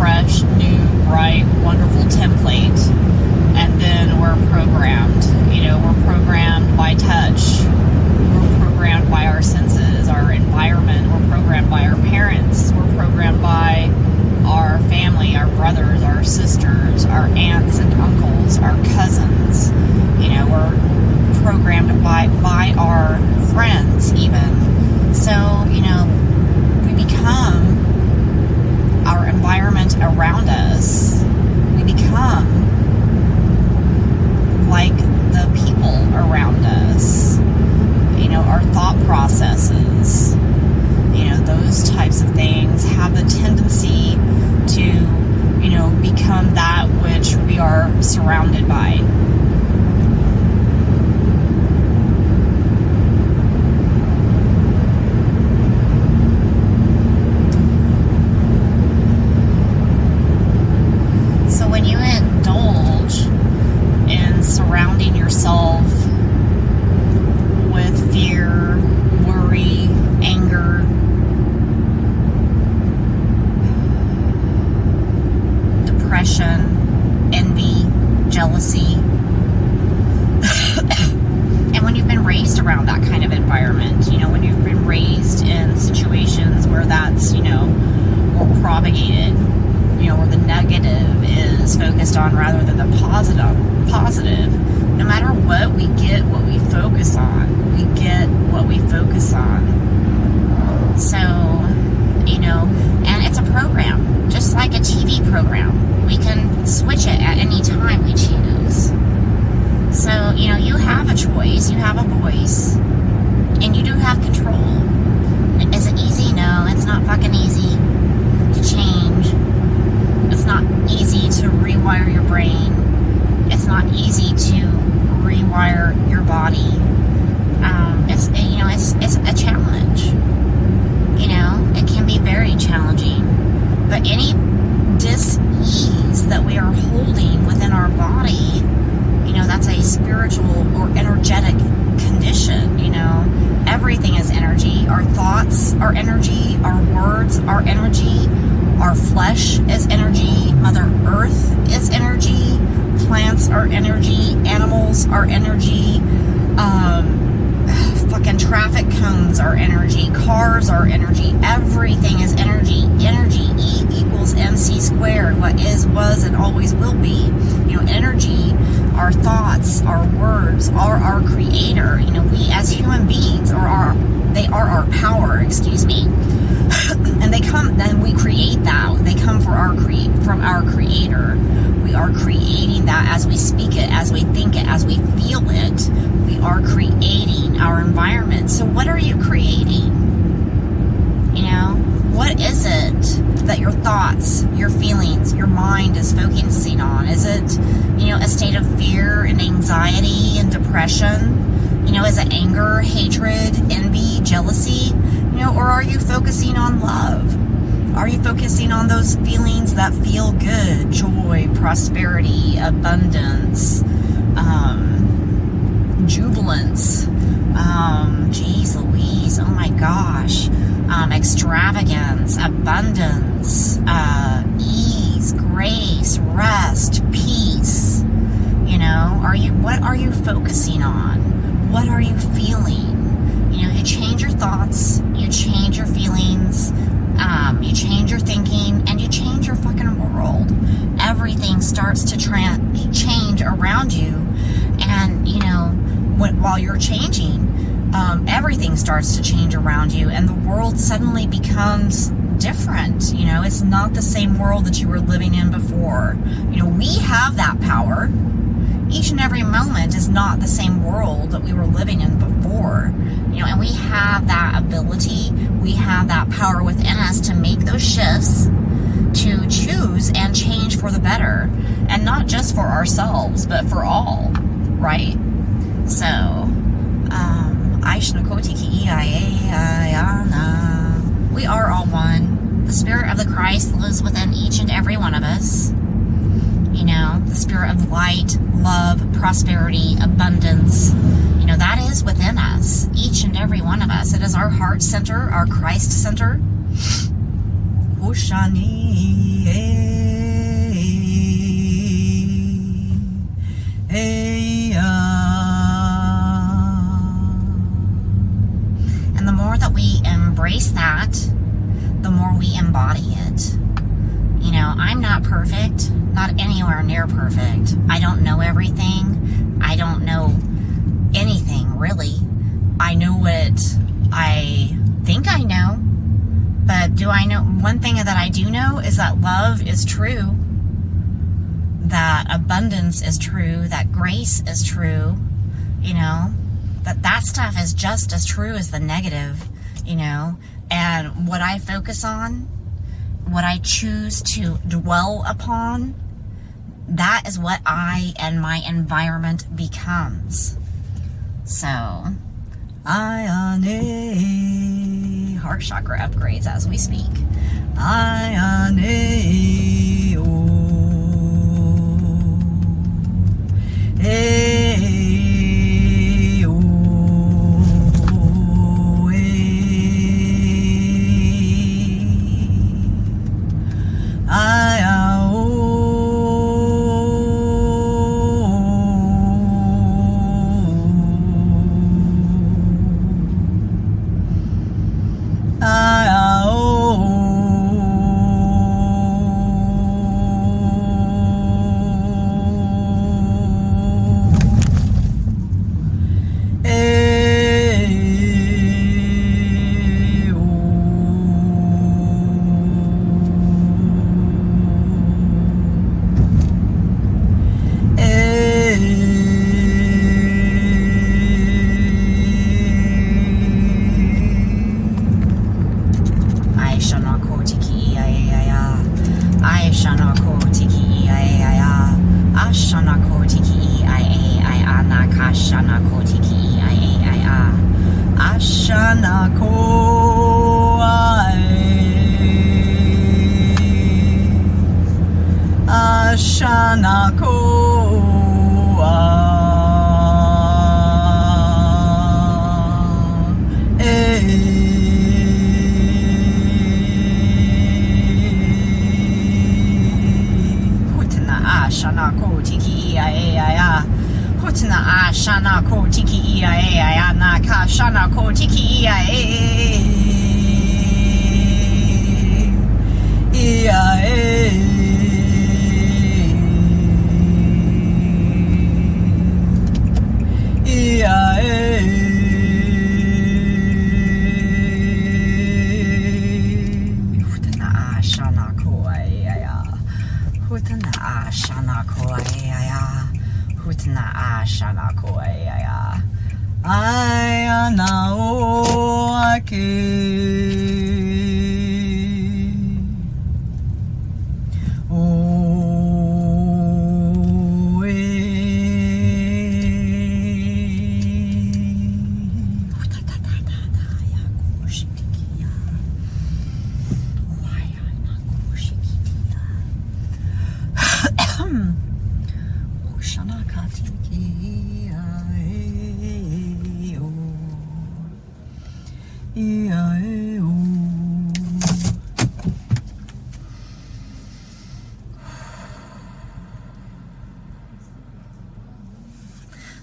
fresh, new, bright, wonderful template, and then we're programmed. We're programmed by touch. We're programmed by our senses, our environment. We're programmed by our parents. We're programmed by our family, our brothers, our sisters, our aunts and uncles, our cousins. We're programmed by our friends even. So, we become our environment around us. We become like the people around us. Our thought processes, those types of things have the tendency to, become that which we are surrounded by. So when you indulge in surrounding yourself with fear, worry, anger, depression, envy, jealousy, and when you've been raised around that kind of environment, when you've been raised in situations where that's, or propagated, where the negative is focused on rather than the positive, no matter what, we get what we focus on. We get what we focus on. So, and it's a program, just like a TV program. We can switch it at any time we choose. So, you have a choice, you have a voice, and you do have control. Is it easy? No, it's not fucking easy to change. It's not easy to rewire your brain. It's not easy to rewire your body. It's a challenge. It can be very challenging. But any dis-ease that we are holding within our body, that's a spiritual or energetic condition. Everything is energy. Our thoughts are energy. Our words are energy. Our flesh is energy. Mother Earth is energy. Plants are energy. Animals are energy. Fucking traffic cones are energy. Cars are energy. Everything is energy. Energy, E equals MC squared. What is, was, and always will be. Energy, our thoughts, our words are our creator. We as human beings they are our power, and then we create that. They come from our creator. We are creating that as we speak it, as we think it, as we feel it. We are creating our environment. So what are you creating? What is it that your thoughts, your feelings, your mind is focusing on? Is it, a state of fear and anxiety and depression? Is it anger, hatred, envy, jealousy? Or are you focusing on love? Are you focusing on those feelings that feel good? Joy, prosperity, abundance, jubilance, geez Louise, oh my gosh, extravagance, abundance, ease, grace, rest, peace. What are you focusing on? What are you feeling? You change your thoughts, you change your feelings, you change your thinking, and you change your fucking world. Everything starts to change around you, and while you're changing, everything starts to change around you, and the world suddenly becomes different. It's not the same world that you were living in before. We have that power. Each and every moment is not the same world that we were living in before. And we have that ability, we have that power within us to make those shifts, to choose and change for the better, and not just for ourselves, but for all, right? So, we are all one. The Spirit of the Christ lives within each and every one of us. The spirit of light, love, prosperity, abundance, that is within us, each and every one of us. It is our heart center, our Christ center. Oshani. that, the more we embody it. You know, I'm not perfect, not anywhere near perfect. I don't know everything. I don't know anything, really. I know what I think I know, but do I know? One thing that I do know is that love is true, that abundance is true, that grace is true, you know, that stuff is just as true as the negative, you know, and what I focus on, what I choose to dwell upon, that is what I and my environment becomes. So, Ayane, heart chakra upgrades as we speak. Ayane, oh, hey, oh, hey, Aya, oh.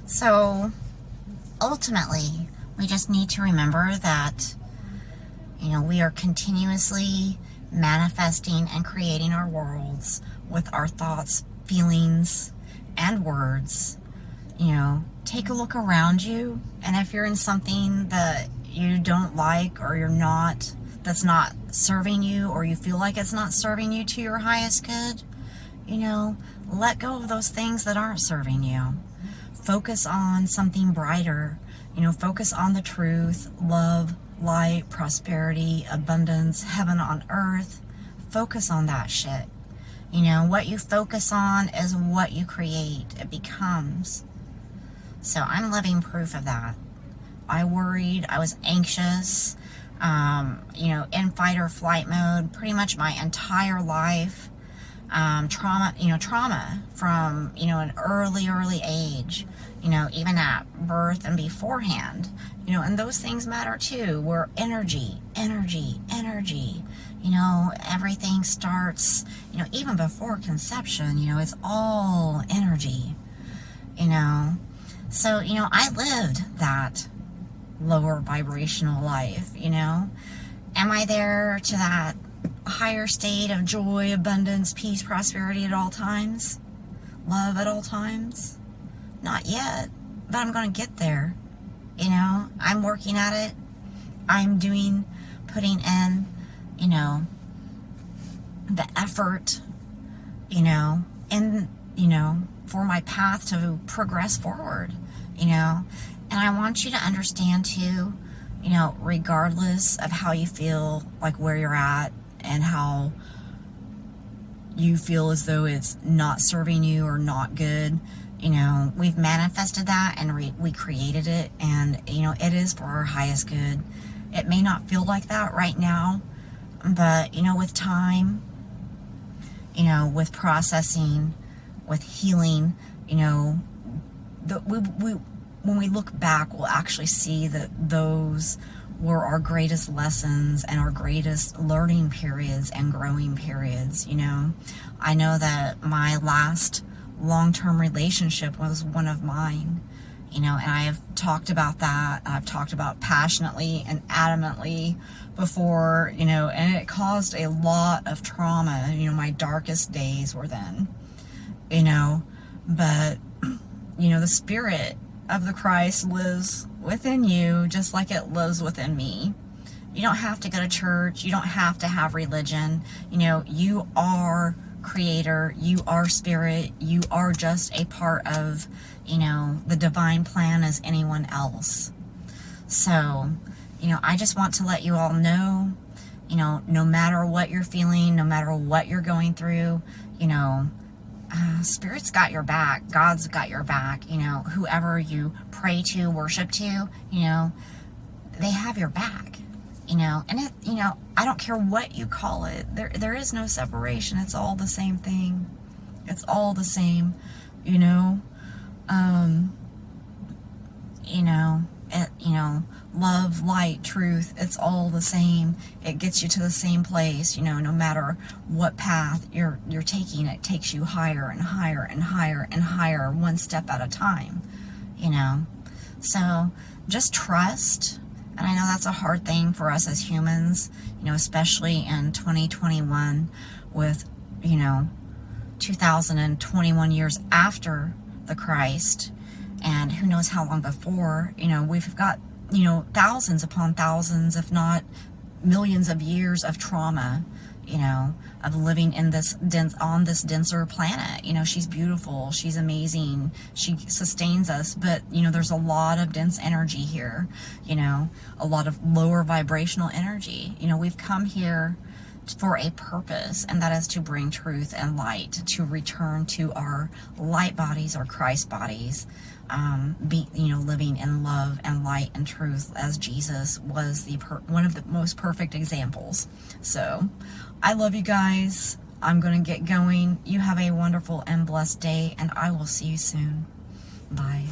So, ultimately, we just need to remember that, you know, we are continuously manifesting and creating our worlds with our thoughts, feelings, and words. You know, take a look around you, and if you're in something that you don't like or you're not, that's not serving you, or you feel like it's not serving you to your highest good, you know, let go of those things that aren't serving you. Focus on something brighter, you know, focus on the truth, love, light, prosperity, abundance, heaven on earth. Focus on that shit. You know, what you focus on is what you create. It becomes. So I'm living proof of that. I worried, I was anxious, you know, in fight or flight mode pretty much my entire life. Trauma from, you know, an early age, you know, even at birth and beforehand, you know, and those things matter too. We're energy, you know, everything starts, you know, even before conception, you know, it's all energy, you know. So, you know, I lived that lower vibrational life, you know, Am I there to that higher state of joy, abundance, peace, prosperity at all times? Love at all times? Not yet, but I'm going to get there. You know, I'm working at it. I'm putting in, you know, the effort, you know, for my path to progress forward, you know. And I want you to understand too, you know, regardless of how you feel, like where you're at and how you feel as though it's not serving you or not good, you know, we've manifested that and we created it, and, you know, it is for our highest good. It may not feel like that right now, but, you know, with time, you know, with processing, with healing, you know, when we look back, we'll actually see that those were our greatest lessons and our greatest learning periods and growing periods, you know. I know that my last long-term relationship was one of mine, you know, and I have talked about that. I've talked about passionately and adamantly before, you know, and it caused a lot of trauma. You know, my darkest days were then, you know, but, you know, the Spirit of the Christ lives within you just like it lives within me. You don't have to go to church. You don't have to have religion. You know, you are creator. You are spirit. You are just a part of, you know, the divine plan as anyone else. So, you know, I just want to let you all know, you know, no matter what you're feeling, no matter what you're going through, you know, Spirit's got your back. God's got your back. You know, whoever you pray to, worship to, you know, they have your back. You know, and it, you know, I don't care what you call it. There is no separation. It's all the same thing. It's all the same. You know, you know, love, light, truth, it's all the same. It gets you to the same place, you know, no matter what path you're taking, it takes you higher and higher and higher and higher, one step at a time, you know. So just trust. And I know that's a hard thing for us as humans, you know, especially in 2021 with, you know, 2021 years after the Christ, and who knows how long before. You know, we've got, you know, thousands upon thousands, if not millions of years of trauma, you know, of living in this on this denser planet. You know, she's beautiful, she's amazing, she sustains us, but, you know, there's a lot of dense energy here, you know, a lot of lower vibrational energy. You know, we've come here for a purpose, and that is to bring truth and light, to return to our light bodies, our Christ bodies, you know, living in love and light and truth, as Jesus was one of the most perfect examples. So I love you guys. I'm going to get going. You have a wonderful and blessed day, and I will see you soon. Bye.